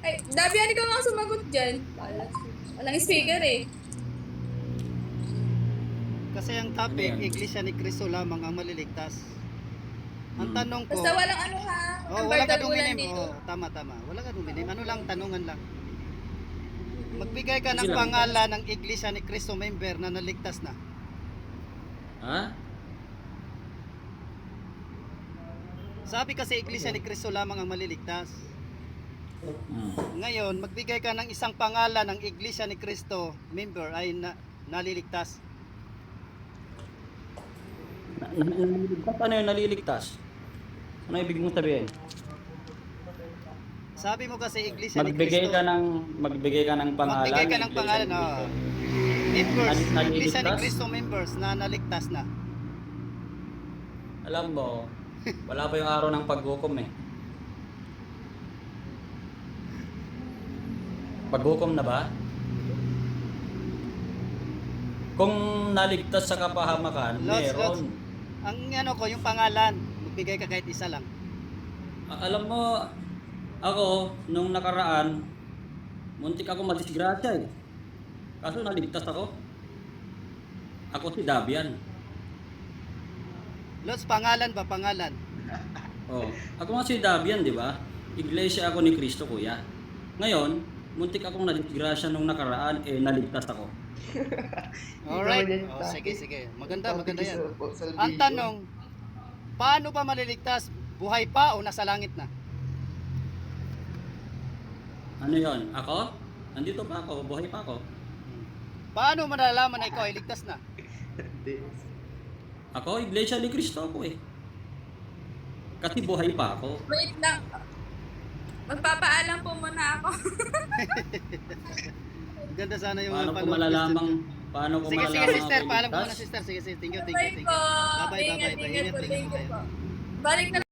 Ay, Dabian, ikaw nga sumagot dyan. Walang speaker eh. Kasi ang topic, Ano yan? Iglesia ni Cristo lamang ang maliligtas. Ang tanong ko, Basta walang ano ha. Ang walang bardagulan kaduminim. dito. Tama. Walang kaduminim. Ano lang, tanungan lang. Magbigay ka ng Sige lang. pangalan ng Iglesia ni Cristo member na naligtas na. Ha? Sabi kasi Iglesia ni Cristo lamang ang maliligtas. Ngayon, magbigay ka ng isang pangalan ng Iglesia ni Cristo member ay naliligtas. Naliligtas? Ano yung naliligtas? Ano ibig mong sabihin? Sabi mo kasi Iglesia ni Magbigay Cristo. ka ng pangalan. Magbigay ka ng pangalan. Members, Iglesia ni Naliligtas? Cristo members na naligtas na. Alam mo, wala pa yung araw ng paghukom eh. Paghukom na ba? Kung naligtas sa kapahamakan, Lods, meron. ang ano ko, yung pangalan, magbigay ka kahit isa lang. Alam mo, ako, nung nakaraan, muntik ako madisgrasya eh. Kaso naligtas ako. Ako si Dabian. Lods, pangalan ba? Pangalan. Oh, ako nga si Dabian, di ba? Iglesia ako ni Cristo, kuya. Ngayon, muntik akong nadisgrasya nung nakaraan, naligtas ako. Alright. Sige. Maganda yan. Ang tanong, paano pa maliligtas? Buhay pa o nasa langit na? Ano yon? Ako? Nandito pa ako, buhay pa ako. Paano malalaman na ikaw ay ligtas na? Ako, Iglesia ni Cristo ako eh. Kasi buhay pa ako. Wait lang. Magpapaalam po muna ako. Ganda sana yung Paano ko follow-up malalamang, question. paano ko Sige, malalamang sister. ako Paalam ko ligtas? muna, sister. Sige. Thank you. Bye po. Bye-bye. Ingat Ingat po. tayo. Thank you po. Balik na